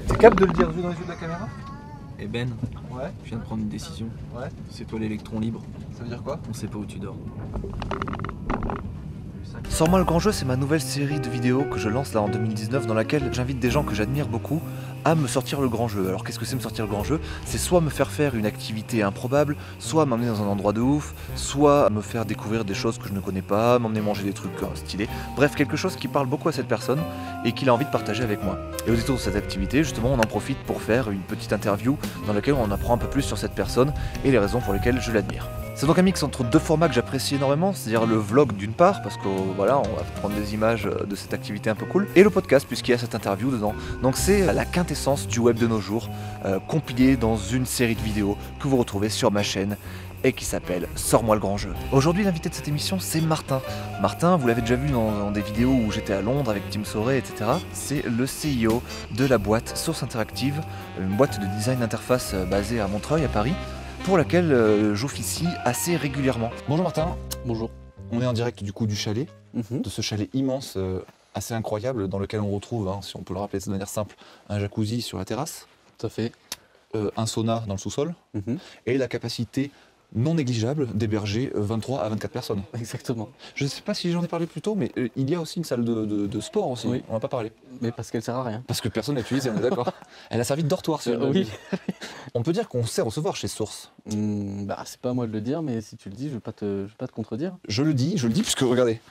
T'es capable de le dire vu dans les yeux de la caméra? Eh Ben, Ouais. je viens de prendre une décision. Ouais. C'est toi l'électron libre. Ça veut dire quoi? On sait pas où tu dors. Sors-moi le grand jeu, c'est ma nouvelle série de vidéos que je lance là en 2019 dans laquelle j'invite des gens que j'admire beaucoup à me sortir le grand jeu. Alors qu'est-ce que c'est me sortir le grand jeu? C'est soit me faire faire une activité improbable, soit m'emmener dans un endroit de ouf, soit me faire découvrir des choses que je ne connais pas, m'emmener manger des trucs stylés. Bref, quelque chose qui parle beaucoup à cette personne et qu'il a envie de partager avec moi. Et au détour de cette activité, justement, on en profite pour faire une petite interview dans laquelle on apprend un peu plus sur cette personne et les raisons pour lesquelles je l'admire. C'est donc un mix entre deux formats que j'apprécie énormément, c'est-à-dire le vlog d'une part, parce que voilà, on va prendre des images de cette activité un peu cool, et le podcast, puisqu'il y a cette interview dedans. Donc c'est la quintessence du web de nos jours, compilée dans une série de vidéos que vous retrouvez sur ma chaîne, et qui s'appelle Sors-moi le grand jeu. Aujourd'hui, l'invité de cette émission, c'est Martin. Martin, vous l'avez déjà vu dans des vidéos où j'étais à Londres avec Tim Sauret, etc. C'est le CEO de la boîte Source Interactive, une boîte de design d'interface basée à Montreuil, à Paris, pour laquelle j'officie assez régulièrement. Bonjour Martin. Bonjour. On est en direct du coup du chalet, de ce chalet immense, assez incroyable, dans lequel on retrouve, si on peut le rappeler de manière simple, un jacuzzi sur la terrasse, Tout à fait. un sauna dans le sous-sol, et la capacité non négligeable d'héberger 23 à 24 personnes. Exactement. Je ne sais pas si j'en ai parlé plus tôt, mais il y a aussi une salle de sport aussi, Oui. on n'en a pas parlé. Mais parce qu'elle sert à rien. Parce que personne n'a utilisé, on est d'accord. Elle a servi de dortoir, si Oui. On peut dire qu'on sait recevoir chez Source. Bah, c'est pas à moi de le dire, mais si tu le dis, je vais pas te contredire. Je le dis, puisque regardez,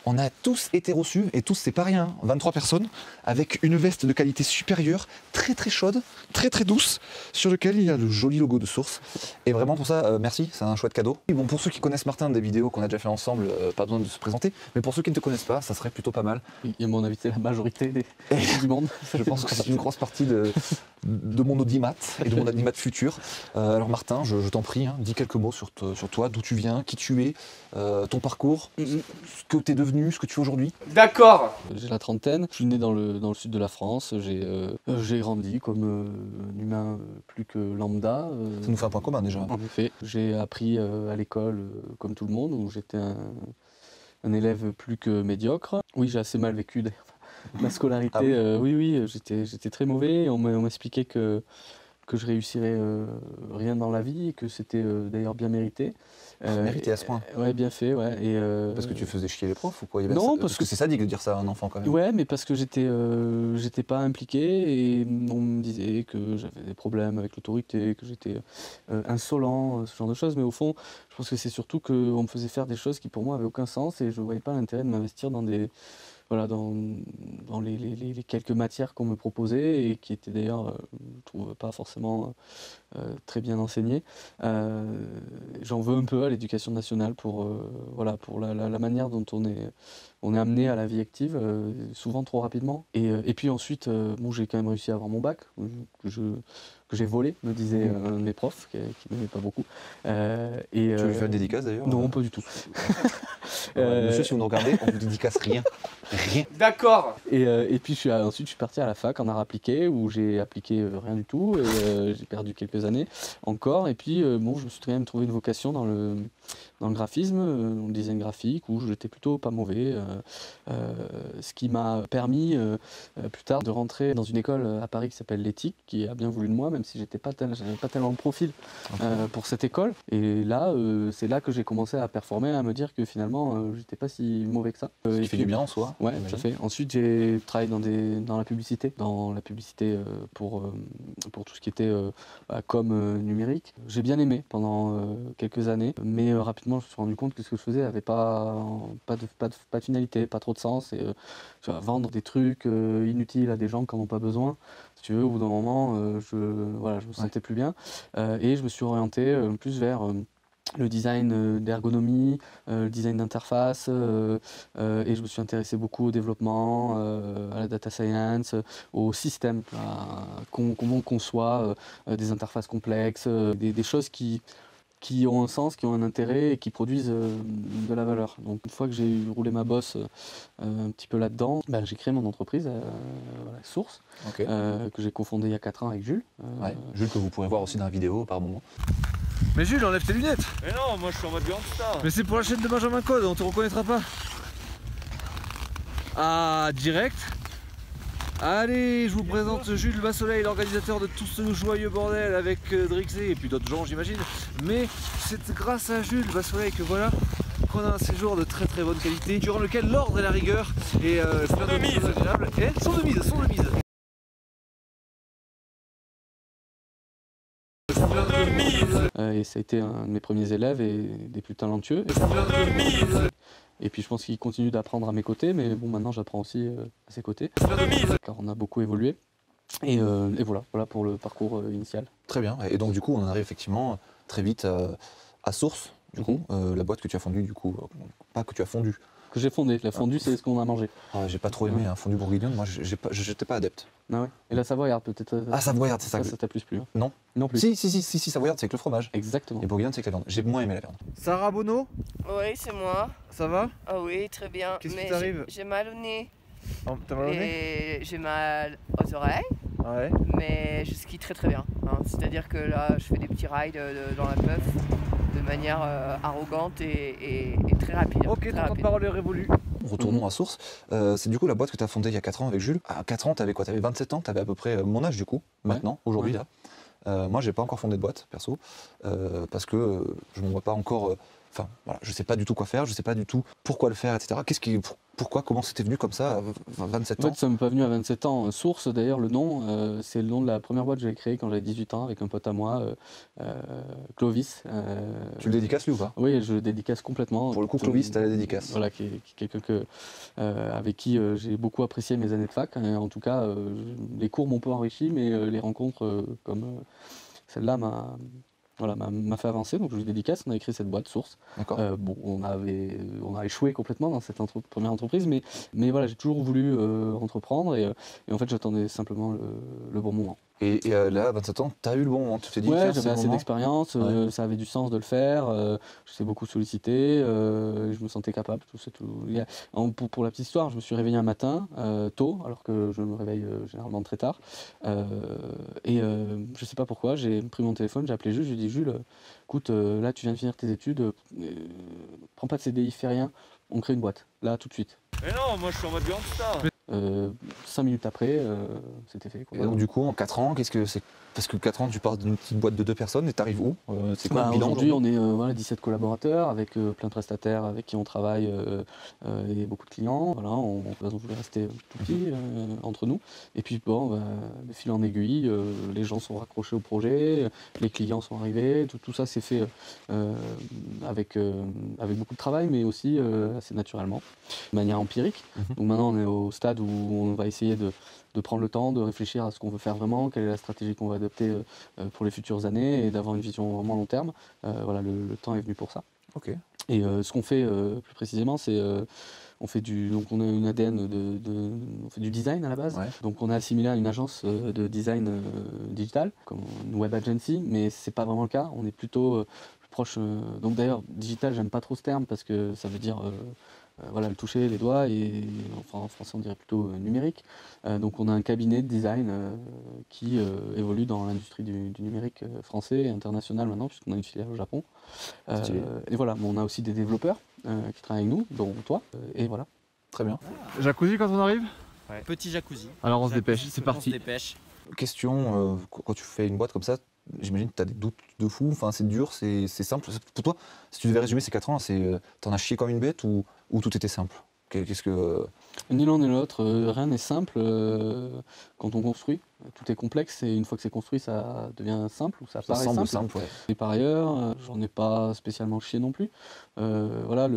on a tous été reçus, et tous c'est pas rien, 23 personnes, avec une veste de qualité supérieure, très très chaude, très très douce, sur lequel il y a le joli logo de Source. Et vraiment pour ça, merci, c'est un chouette cadeau. Et bon, pour ceux qui connaissent Martin des vidéos qu'on a déjà fait ensemble, pas besoin de se présenter, mais pour ceux qui ne te connaissent pas, ça serait plutôt pas mal. Il y a mon invité, la majorité du monde. Je pense que c'est une grosse partie de mon audimat et de mon audimat futur. Alors Martin, je t'en prie, dis quelques mots sur toi, d'où tu viens, qui tu es, ton parcours, ce que tu es devenu, ce que tu es aujourd'hui. D'accord. J'ai la trentaine, je suis né dans le sud de la France, j'ai grandi comme un humain plus que lambda. Ça nous fait un point commun déjà. En effet, j'ai appris à l'école comme tout le monde, où j'étais un élève plus que médiocre. Oui, j'ai assez mal vécu d'ailleurs. Ma scolarité, Ah oui. oui, j'étais très mauvais. On m'expliquait que je réussirais rien dans la vie et que c'était d'ailleurs bien mérité. Mérité à ce point. Ouais, bien fait, ouais. Parce que tu faisais chier les profs ou quoi? Non, parce que c'est sadique de dire ça à un enfant quand même. Ouais, mais parce que j'étais pas impliqué et on me disait que j'avais des problèmes avec l'autorité, que j'étais insolent, ce genre de choses. Mais au fond, je pense que c'est surtout qu'on me faisait faire des choses qui pour moi avaient aucun sens et je voyais pas l'intérêt de m'investir dans dans les quelques matières qu'on me proposait et qui étaient d'ailleurs, je trouve, pas forcément très bien enseignées. J'en veux un peu à l'éducation nationale pour la manière dont on est amené à la vie active, souvent trop rapidement. Et puis ensuite, j'ai quand même réussi à avoir mon bac, que j'ai volé, me disait un de mes profs, qui m'aimait pas beaucoup. Tu veux lui faire une dédicace d'ailleurs? Non, pas du tout. Monsieur, si vous nous regardez, on vous dédicace rien. Rien. D'accord. Et puis ensuite je suis parti à la fac en art appliqué où j'ai appliqué rien du tout et j'ai perdu quelques années encore et puis je me suis quand même trouvé une vocation dans le graphisme, dans le design graphique où j'étais plutôt pas mauvais, ce qui m'a permis plus tard de rentrer dans une école à Paris qui s'appelle l'Éthique qui a bien voulu de moi même si j'avais pas tellement le profil pour cette école et là c'est là que j'ai commencé à performer, à me dire que finalement j'étais pas si mauvais que ça. Ce qui fait du bien en soi. Ouais, tout à fait. Ensuite, j'ai travaillé dans la publicité, pour tout ce qui était com numérique. J'ai bien aimé pendant quelques années, mais rapidement, je me suis rendu compte que ce que je faisais n'avait pas de finalité, pas trop de sens. Et vendre des trucs inutiles à des gens qui n'en ont pas besoin, si tu veux, au bout d'un moment, je me sentais plus bien. Et je me suis orienté plus vers le design d'ergonomie, le design d'interface, et je me suis intéressé beaucoup au développement, à la data science, au système, comment on conçoit des interfaces complexes, des choses qui ont un sens, qui ont un intérêt et qui produisent de la valeur. Donc une fois que j'ai roulé ma bosse un petit peu là-dedans, j'ai créé mon entreprise Source, que j'ai cofondée il y a 4 ans avec Jules. Jules que vous pourrez voir aussi dans la vidéo par moment. Mais Jules, enlève tes lunettes. Mais non, moi je suis en mode gangsta. Mais c'est pour la chaîne de Benjamin Code, on te reconnaîtra pas. Ah, direct. Allez, je vous présente Jules Bassoleil, l'organisateur de tout ce joyeux bordel avec Drixé et puis d'autres gens j'imagine. Mais c'est grâce à Jules Bassoleil que voilà qu'on a un séjour de très bonne qualité durant lequel l'ordre et la rigueur et plein de choses agréables et sont de mise. Et ça a été un de mes premiers élèves et des plus talentueux. Et puis je pense qu'il continue d'apprendre à mes côtés, mais bon, maintenant j'apprends aussi à ses côtés, car on a beaucoup évolué. Et voilà pour le parcours initial. Très bien, et donc du coup on en arrive effectivement très vite à Source, du coup, la boîte que tu as fondue, du coup, pas que tu as fondue. Que j'ai fondé. La fondue, c'est ce qu'on a mangé. Ah, j'ai pas trop aimé un fondu bourguignon, moi j'étais pas adepte. Ah ouais. Et la savoyarde peut-être. Ah, savoyarde, c'est ça. Ça t'a plus plu. Hein. Non. Non plus. Si, savoyarde, c'est avec le fromage. Exactement. Et bourguignonne, c'est avec la viande. J'ai moins aimé la viande. Sarah Bonneau, Oui, c'est moi. ça va? Ah oui, très bien. Qu'est-ce qui Mais t'arrive? j'ai mal au nez. Oh, t'as mal au nez? Et j'ai mal aux oreilles, Ouais. mais je skie très bien. Hein. C'est-à-dire que là, je fais des petits rides dans la puff de manière arrogante et très rapide. Ok, très ton temps de rapide. parole est révolu. Retournons à Source. C'est du coup la boîte que tu as fondée il y a 4 ans avec Jules. À 4 ans, t'avais quoi? T'avais 27 ans, t'avais à peu près mon âge du coup, maintenant, aujourd'hui là. Moi, j'ai pas encore fondé de boîte, perso, parce que je m'en vois pas encore. Enfin, voilà, je sais pas du tout quoi faire, je sais pas du tout pourquoi le faire, etc. Pourquoi, comment c'était venu comme ça à 27 En ans? fait, ça m'est pas venu à 27 ans. Source, d'ailleurs, le nom, c'est le nom de la première boîte que j'avais créée quand j'avais 18 ans avec un pote à moi, Clovis. Tu le dédicaces lui ou pas? Oui, je le dédicace complètement. Pour le coup, Clovis, t'as la dédicace. Voilà, qui est quelqu'un avec qui j'ai beaucoup apprécié mes années de fac. En tout cas, les cours m'ont peu enrichi, mais les rencontres comme celle-là m'a fait avancer, donc je lui dédicace. On a écrit cette boîte Source. D'accord. Bon, on a échoué complètement dans cette première entreprise, mais voilà, j'ai toujours voulu entreprendre et en fait j'attendais simplement le bon moment. Et là, à 27 ans, t'as eu le bon moment, tu t'es dit Ouais, tiens, c'est j'avais le assez moment. d'expérience, ça avait du sens de le faire, je sais beaucoup sollicité, je me sentais capable, tout ça. Pour la petite histoire, je me suis réveillé un matin, tôt, alors que je me réveille généralement très tard, je sais pas pourquoi, j'ai pris mon téléphone, j'ai appelé Jules, je lui ai dit Jules, écoute, là tu viens de finir tes études, prends pas de CDI, fais rien, on crée une boîte, là tout de suite. Mais non, moi je suis en mode gangsta. 5 minutes après, c'était fait. Quoi. Et donc du coup, en 4 ans, qu'est-ce que c'est? Parce que 4 ans, tu pars d'une petite boîte de 2 personnes et t'arrives où? C'est quoi le bilan aujourd'hui? On est 17 collaborateurs avec plein de prestataires avec qui on travaille et beaucoup de clients. Voilà, on voulait rester tout petit entre nous. Et puis bon, de fil en aiguille, les gens sont raccrochés au projet, les clients sont arrivés. Tout ça s'est fait avec beaucoup de travail, mais aussi assez naturellement, de manière empirique. Donc maintenant, on est au stade où on va essayer de prendre le temps, de réfléchir à ce qu'on veut faire vraiment, quelle est la stratégie qu'on va adopter pour les futures années et d'avoir une vision vraiment long terme. Voilà, le temps est venu pour ça. Ok. Et ce qu'on fait plus précisément, c'est on a une ADN on fait du design à la base. Ouais. Donc on a assimilé à une agence de design digital, comme une web agency, mais c'est pas vraiment le cas. On est plutôt plus proche. Donc d'ailleurs, digital, j'aime pas trop ce terme parce que ça veut dire voilà, le toucher, les doigts, et enfin, en français on dirait plutôt numérique. Donc on a un cabinet de design qui évolue dans l'industrie du numérique français et international maintenant, puisqu'on a une filiale au Japon. Et voilà, on a aussi des développeurs qui travaillent avec nous, dont toi, et voilà. Très bien. Jacuzzi quand on arrive? Petit jacuzzi. Alors on se Jacuzzi, dépêche, c'est on parti. se dépêche. Question, quand tu fais une boîte comme ça, j'imagine que tu as des doutes de fou, enfin c'est dur, c'est simple. Pour toi, si tu devais résumer ces 4 ans, t'en as chié comme une bête ou tout était simple? Qu'est-ce que... Ni l'un ni l'autre, rien n'est simple quand on construit. Tout est complexe et une fois que c'est construit, ça devient simple ou ça paraît semble simple. simple, ouais. Et par ailleurs, j'en ai pas spécialement chié non plus. Voilà,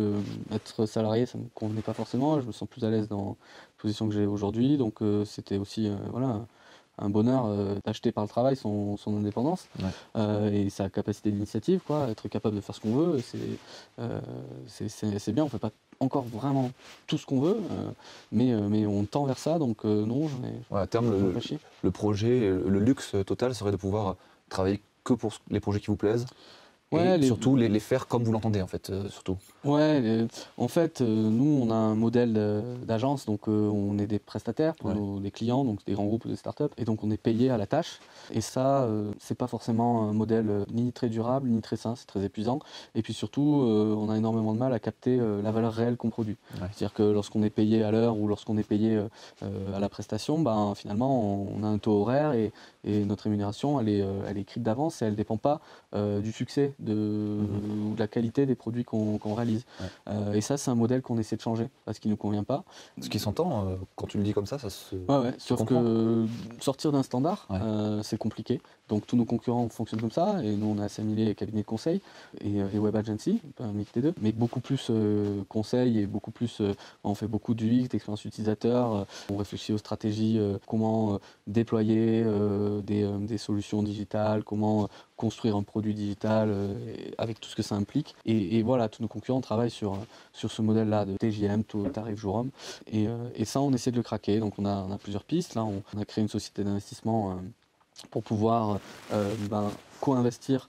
être salarié, ça me convenait pas forcément. Je me sens plus à l'aise dans la position que j'ai aujourd'hui, donc c'était aussi voilà, un bonheur d'acheter par le travail son indépendance et sa capacité d'initiative, quoi, être capable de faire ce qu'on veut. C'est bien, on fait pas encore vraiment tout ce qu'on veut, mais on tend vers ça, donc non, j'en ai Ouais, à terme, pas chié. le projet, le luxe total serait de pouvoir travailler que pour les projets qui vous plaisent. Ouais, et surtout les faire comme vous l'entendez en fait, surtout. Ouais, en fait, nous, on a un modèle d'agence, donc on est des prestataires pour des clients, donc des grands groupes ou des startups, et donc on est payé à la tâche. Et ça, c'est pas forcément un modèle ni très durable, ni très sain, c'est très épuisant. Et puis surtout, on a énormément de mal à capter la valeur réelle qu'on produit. Ouais. C'est-à-dire que lorsqu'on est payé à l'heure ou lorsqu'on est payé à la prestation, ben, finalement, on a un taux horaire et notre rémunération, elle est écrite d'avance et elle ne dépend pas du succès ou de la qualité des produits qu'on réalise. Ouais. Et ça, c'est un modèle qu'on essaie de changer parce qu'il ne nous convient pas. Ce qui s'entend, quand tu le dis comme ça se sauf comprend. Que sortir d'un standard, c'est compliqué. Donc tous nos concurrents fonctionnent comme ça, et nous on a assimilé cabinet de conseil et web agency, un mix des deux, mais beaucoup plus conseil et beaucoup plus, on fait beaucoup d'UX, d'expérience utilisateur, on réfléchit aux stratégies, comment déployer des solutions digitales, comment construire un produit digital avec tout ce que ça implique. Et voilà, tous nos concurrents travaillent sur ce modèle-là de TJM, taux tarif jour homme, et ça on essaie de le craquer. Donc on a plusieurs pistes. Là on a créé une société d'investissement pour pouvoir co-investir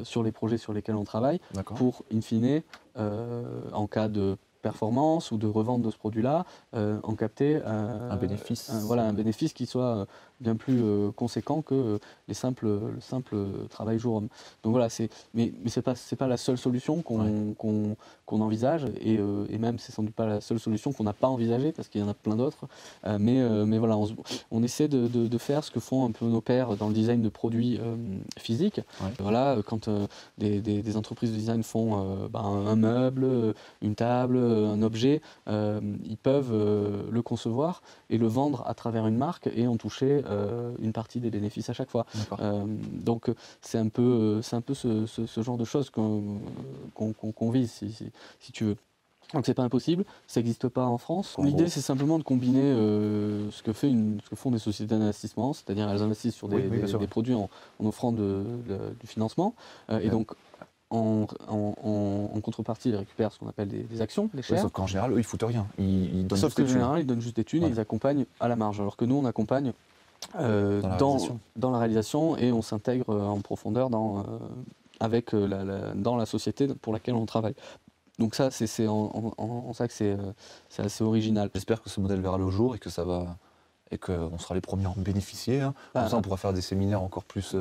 sur les projets sur lesquels on travaille, pour, in fine, en cas de performance ou de revente de ce produit-là, en capter un bénéfice. Un bénéfice qui soit bien plus conséquent que le simple travail jour homme. Donc voilà, mais c'est pas la seule solution qu'on envisage, et même c'est sans doute pas la seule solution qu'on n'a pas envisagée, parce qu'il y en a plein d'autres. Mais voilà, on essaie de faire ce que font un peu nos pairs dans le design de produits physiques. Voilà, quand des entreprises de design font un meuble, une table, un objet, ils peuvent le concevoir et le vendre à travers une marque et en toucher une partie des bénéfices à chaque fois. Donc c'est un peu ce genre de choses qu'on vise, si tu veux. Donc c'est pas impossible, ça n'existe pas en France. L'idée c'est simplement de combiner ce que font des sociétés d'investissement, c'est-à-dire elles investissent sur des produits en offrant du financement, et donc en contrepartie, ils récupèrent ce qu'on appelle des actions, des shares. Sauf qu'en général, eux, ils foutent rien. Ils donnent sauf qu'en général, ils donnent juste des thunes et ils accompagnent à la marge. Alors que nous, on accompagne dans la réalisation, et on s'intègre en profondeur dans la société pour laquelle on travaille. Donc ça, c'est en ça que c'est assez original. J'espère que ce modèle verra le jour et que ça va... et qu'on sera les premiers à en bénéficier. Comme ça, on pourra faire des séminaires encore plus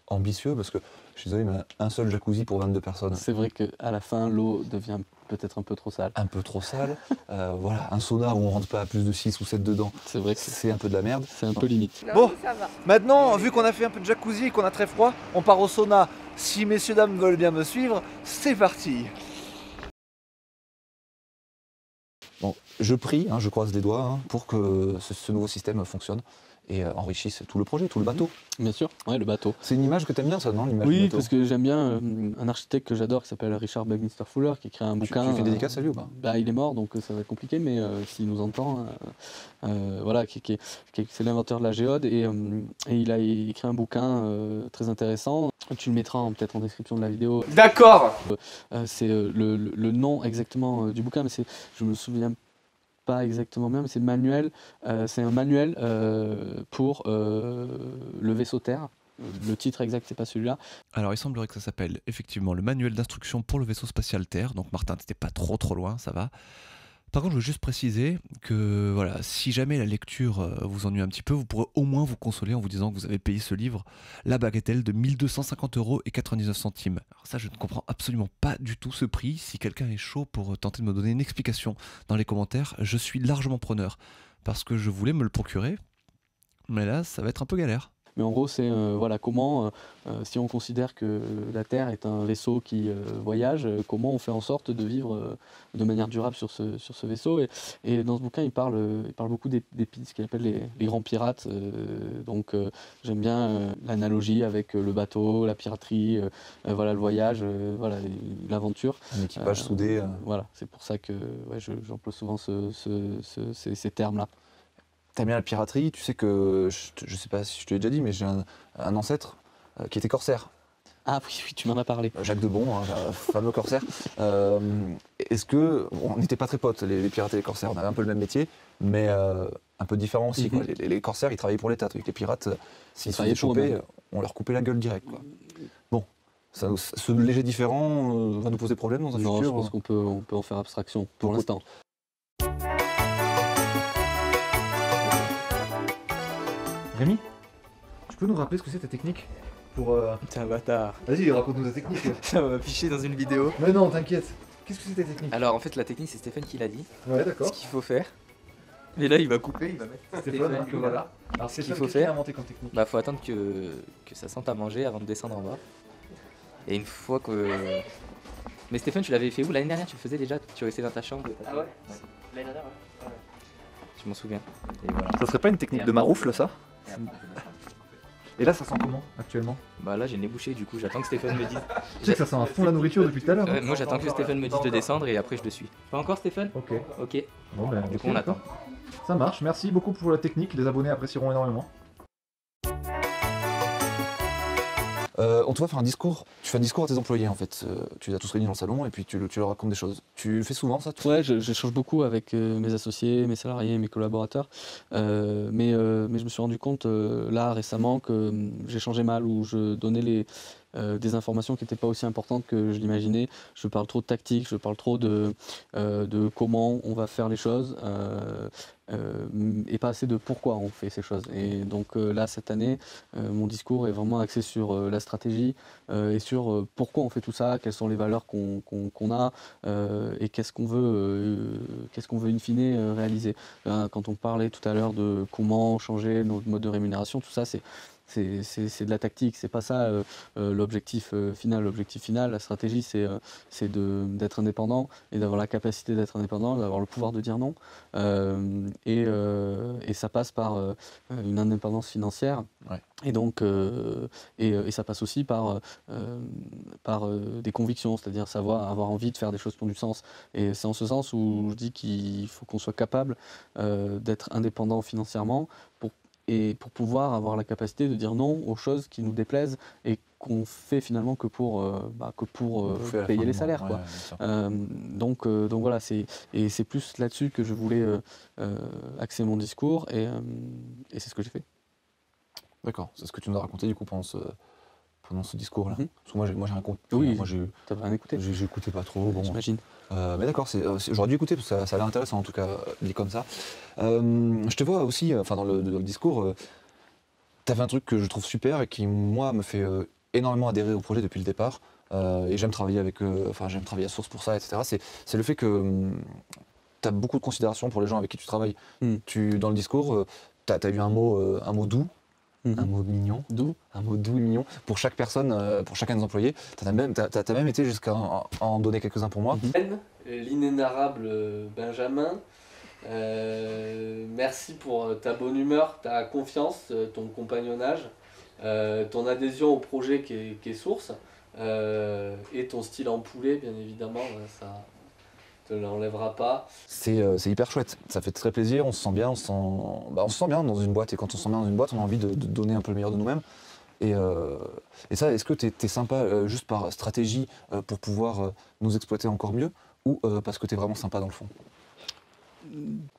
ambitieux, parce que, je suis désolé, mais un seul jacuzzi pour 22 personnes. C'est vrai qu'à la fin, l'eau devient peut-être un peu trop sale. Un peu trop sale. Voilà, un sauna où on ne rentre pas à plus de 6 ou 7 dedans, c'est vrai que c'est un peu de la merde. C'est un peu limite. Non, bon, ça va. Maintenant, vu qu'on a fait un peu de jacuzzi et qu'on a très froid, on part au sauna. Si messieurs, dames veulent bien me suivre, c'est parti. Bon, je prie, je croise les doigts pour que ce nouveau système fonctionne et enrichisse tout le projet, tout le bateau. Bien sûr, le bateau. C'est une image que tu aimes bien, ça, non, l'image du Oui, bateau? parce que j'aime bien un architecte que j'adore qui s'appelle Richard Buckminster Fuller, qui a écrit un bouquin. Tu fais dédicace à lui ou pas? Il est mort, donc ça va être compliqué, mais s'il nous entend, voilà, c'est l'inventeur de la géode, et il a écrit un bouquin très intéressant. Tu le mettras peut-être en description de la vidéo. D'accord. C'est le nom exactement du bouquin, mais je me souviens pas exactement bien, mais c'est manuel. C'est un manuel pour le vaisseau Terre. Le titre exact, c'est pas celui-là. Alors il semblerait que ça s'appelle effectivement le manuel d'instruction pour le vaisseau spatial Terre. Donc Martin, t'étais pas trop loin, ça va. Par contre, je veux juste préciser que voilà, si jamais la lecture vous ennuie un petit peu, vous pourrez au moins vous consoler en vous disant que vous avez payé ce livre, la bagatelle de 1 250,99 €. Alors ça, je ne comprends absolument pas du tout ce prix. Si quelqu'un est chaud pour tenter de me donner une explication dans les commentaires, je suis largement preneur. Parce que je voulais me le procurer, mais là, ça va être un peu galère. Mais en gros, c'est comment, si on considère que la Terre est un vaisseau qui voyage, comment on fait en sorte de vivre de manière durable sur ce vaisseau. Et dans ce bouquin, il parle beaucoup des ce qu'il appelle les grands pirates. Donc j'aime bien l'analogie avec le bateau, la piraterie, le voyage, l'aventure. Un équipage soudé. Voilà, c'est pour ça que j'emploie souvent ces termes-là. T'aimes bien la piraterie, tu sais que, je sais pas si je te l'ai déjà dit, mais j'ai un ancêtre qui était corsaire. Ah oui, tu m'en as parlé. Jacques de Bon, fameux corsaire. Est-ce que, on n'était pas très potes, les pirates et les corsaires, on avait un peu le même métier, mais un peu différent aussi. Quoi. Les corsaires, ils travaillaient pour l'État, avec les pirates, s'ils se faisaient choper, on leur coupait la gueule direct. Quoi. Bon, Ce léger différent va nous poser problème dans un Non, je futur? pense qu'on peut, on peut en faire abstraction pour l'instant. Rémi, tu peux nous rappeler ce que c'est ta technique pour... T'es un bâtard. Vas-y, raconte-nous ta technique. Ça m'a affiché dans une vidéo. Mais non, t'inquiète. Qu'est-ce que c'est ta technique? Alors en fait la technique c'est Stéphane qui l'a dit. Ouais, Ce d'accord. qu'il faut faire. Mais là il va couper, il va mettre Stéphane, hein, voilà. Alors, Ce qu'il Stéphane, faut qu'est-ce qu'il a faire. inventé comme technique? Bah faut attendre que ça sente à manger avant de descendre en bas. Et une fois que. Mais Stéphane tu l'avais fait où l'année dernière? Tu le faisais déjà? Tu restais dans ta chambre? Ah ouais? L'année dernière, ouais. Je m'en souviens. Et voilà. Ça serait pas une technique de maroufle, ça? Et là, ça sent comment, actuellement? Bah là j'ai le nez bouché du coup j'attends que Stéphane me dise. Tu sais que ça sent à fond la nourriture depuis tout à l'heure. hein. Moi j'attends que Stéphane me dise de descendre et après je le suis. Pas encore Stéphane? Ok. Ok. Bon, ben, Du ok, coup on d'accord. attend. Ça marche, merci beaucoup pour la technique, les abonnés apprécieront énormément. On te voit faire un discours, tu fais un discours à tes employés en fait, tu les as tous réunis dans le salon et puis tu leur racontes des choses. Tu le fais souvent ça toi? Ouais, j'échange beaucoup avec mes associés, mes salariés, mes collaborateurs, mais je me suis rendu compte là récemment que j'échangeais mal ou je donnais des informations qui n'étaient pas aussi importantes que je l'imaginais. Je parle trop de tactique, je parle trop de comment on va faire les choses et pas assez de pourquoi on fait ces choses. Et donc là, cette année, mon discours est vraiment axé sur la stratégie et sur pourquoi on fait tout ça, quelles sont les valeurs qu'on a et qu'est-ce qu'on veut in fine réaliser. Quand on parlait tout à l'heure de comment changer notre mode de rémunération, tout ça, c'est de la tactique, c'est pas ça l'objectif final. L'objectif final, la stratégie, c'est d'être indépendant et d'avoir la capacité d'être indépendant, d'avoir le pouvoir de dire non. Et ça passe par une indépendance financière. Ouais. Et donc, et ça passe aussi par des convictions, c'est-à-dire savoir avoir envie de faire des choses qui ont du sens. Et c'est en ce sens où je dis qu'il faut qu'on soit capable d'être indépendant financièrement pour pouvoir avoir la capacité de dire non aux choses qui nous déplaisent et qu'on fait finalement que pour Bouffer à la fin payer du les mois. salaires. Ouais, Quoi. bien sûr. Donc voilà, c'est plus là-dessus que je voulais axer mon discours et c'est ce que j'ai fait. D'accord, c'est ce que tu nous as raconté du coup pendant ce discours-là. Mhm. Parce que moi j'ai rien compris. Oui, Moi t'as rien écouté, j'écoutais pas trop. Bon. j'imagine. Mais d'accord, j'aurais dû écouter parce que ça a l'air intéressant en tout cas, dit comme ça. Je te vois aussi, dans le discours, t'avais un truc que je trouve super et qui moi me fait énormément adhérer au projet depuis le départ. Et j'aime travailler j'aime travailler à Source pour ça, etc. C'est le fait que tu as beaucoup de considération pour les gens avec qui tu travailles. Dans le discours, tu as eu un mot doux. Un mot mignon, un mot doux et mignon pour chaque personne, pour chacun des employés. T'as même été jusqu'à en donner quelques-uns pour moi. L'inénarrable Benjamin, merci pour ta bonne humeur, ta confiance, ton compagnonnage, ton adhésion au projet qui est Source et ton style en poulet, bien évidemment, ça te l'enlèvera pas. C'est hyper chouette, ça fait très plaisir, on se sent bien, on se sent bien dans une boîte et quand on se sent bien dans une boîte, on a envie de donner un peu le meilleur de nous-mêmes. Et ça, est-ce que t'es sympa juste par stratégie pour pouvoir nous exploiter encore mieux ou parce que t'es vraiment sympa dans le fond?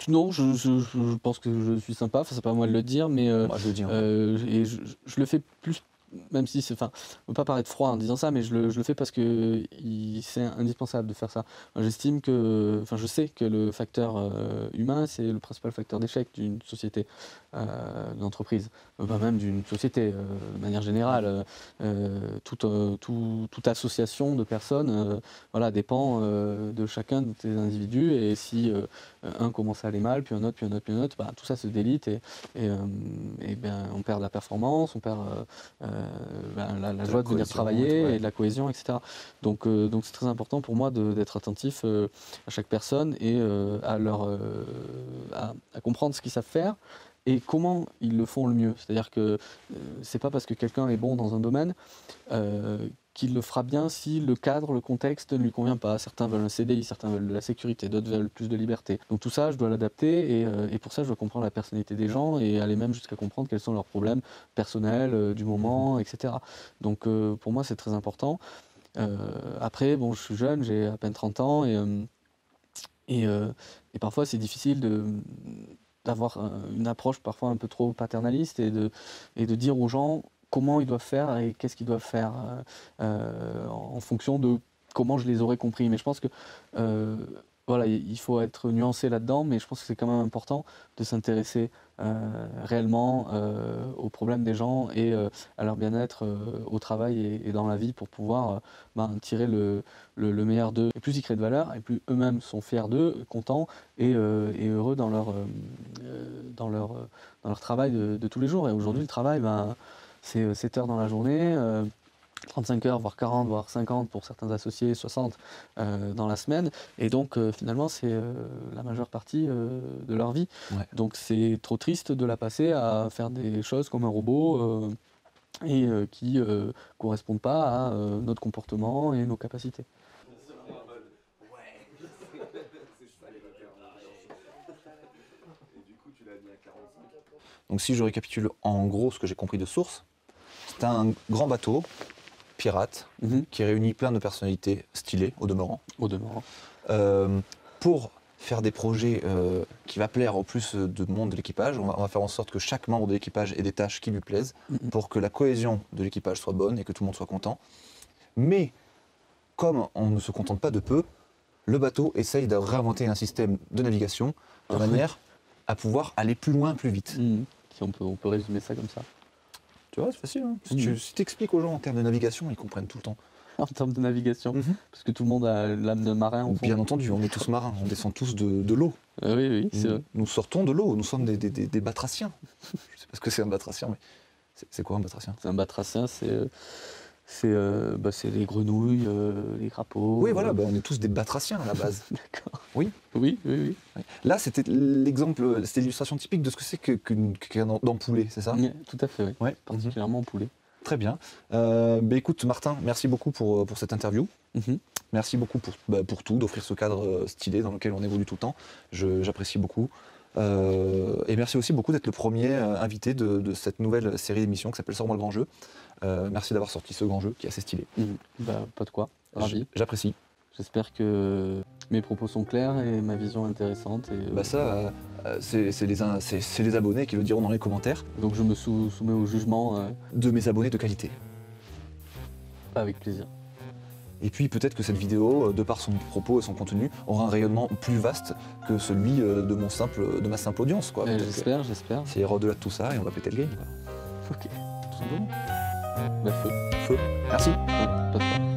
Non, je pense que je suis sympa, enfin, c'est pas à moi de le dire, mais Moi je le dis. et je le fais plus, même si c'est, enfin, je ne veux pas paraître froid en disant ça, mais je le fais parce que c'est indispensable de faire ça. Moi, j'estime que, enfin, je sais que le facteur humain, c'est le principal facteur d'échec d'une société, d'une entreprise, pas même d'une société, de manière générale. Toute association de personnes, voilà, dépend de chacun de tes individus, et si un commence à aller mal, puis un autre, puis un autre, puis un autre, bah, tout ça se délite et ben, on perd de la performance, on perd la joie de venir travailler, ouais. et de la cohésion, etc. Donc c'est très important pour moi d'être attentif à chaque personne et à comprendre ce qu'ils savent faire et comment ils le font le mieux. C'est-à-dire que c'est pas parce que quelqu'un est bon dans un domaine qu'il le fera bien si le cadre, le contexte ne lui convient pas. Certains veulent un CDI, certains veulent de la sécurité, d'autres veulent plus de liberté. Donc tout ça, je dois l'adapter et pour ça, je dois comprendre la personnalité des gens et aller même jusqu'à comprendre quels sont leurs problèmes personnels du moment, etc. Donc pour moi, c'est très important. Après, bon, je suis jeune, j'ai à peine 30 ans et parfois, c'est difficile d'avoir une approche parfois un peu trop paternaliste et de dire aux gens comment ils doivent faire et qu'est-ce qu'ils doivent faire en fonction de comment je les aurais compris. Mais je pense que voilà, il faut être nuancé là-dedans, mais je pense que c'est quand même important de s'intéresser réellement aux problèmes des gens et à leur bien-être au travail et dans la vie pour pouvoir tirer le meilleur d'eux. Et plus ils créent de valeur, et plus eux-mêmes sont fiers d'eux, contents et heureux dans leur travail de tous les jours. Et aujourd'hui, le travail, c'est 7 heures dans la journée. 35 heures, voire 40, voire 50 pour certains associés, 60 dans la semaine. Et donc finalement, c'est la majeure partie de leur vie. Ouais. Donc c'est trop triste de la passer à faire des choses comme un robot et qui ne correspondent pas à notre comportement et nos capacités. Donc si je récapitule en gros ce que j'ai compris de source, c'est un grand bateau pirate qui réunit plein de personnalités stylées au demeurant. Pour faire des projets qui va plaire au plus de monde de l'équipage, on va faire en sorte que chaque membre de l'équipage ait des tâches qui lui plaisent pour que la cohésion de l'équipage soit bonne et que tout le monde soit content. Mais comme on ne se contente pas de peu, le bateau essaye de réinventer un système de navigation de manière à pouvoir aller plus loin, plus vite. On peut résumer ça comme ça. Tu vois, c'est facile. Hein. Si tu expliques aux gens en termes de navigation, ils comprennent tout le temps. En termes de navigation, parce que tout le monde a l'âme de marin au fond. Bien entendu, on est tous marins, on descend tous de l'eau. Oui, c'est vrai. Nous sortons de l'eau, nous sommes des batraciens. Je ne sais pas ce que c'est un batracien, mais c'est quoi un batracien? Un batracien, c'est les grenouilles, les crapauds. Oui, voilà, on est tous des batraciens à la base. D'accord. Oui. Oui. Là, c'était l'exemple, c'était l'illustration typique de ce que c'est qu'un dent poulet, c'est ça? Tout à fait, oui. Ouais. Particulièrement en poulet. Très bien. Écoute, Martin, merci beaucoup pour cette interview. Merci beaucoup pour tout, d'offrir ce cadre stylé dans lequel on évolue tout le temps. J'apprécie beaucoup. Et merci aussi beaucoup d'être le premier invité de cette nouvelle série d'émissions qui s'appelle Sors-moi le grand jeu. Merci d'avoir sorti ce grand jeu qui est assez stylé. Pas de quoi, ravi. J'apprécie. J'espère que mes propos sont clairs et ma vision intéressante. Et, c'est les abonnés qui le diront dans les commentaires. Donc je me soumets au jugement de mes abonnés de qualité. Avec plaisir. Et puis peut-être que cette vidéo, de par son propos et son contenu, aura un rayonnement plus vaste que celui de ma simple audience. J'espère. C'est ira au-delà de tout ça et on va péter le game. Ok. Tout simplement. Feu. Merci. Pas de quoi.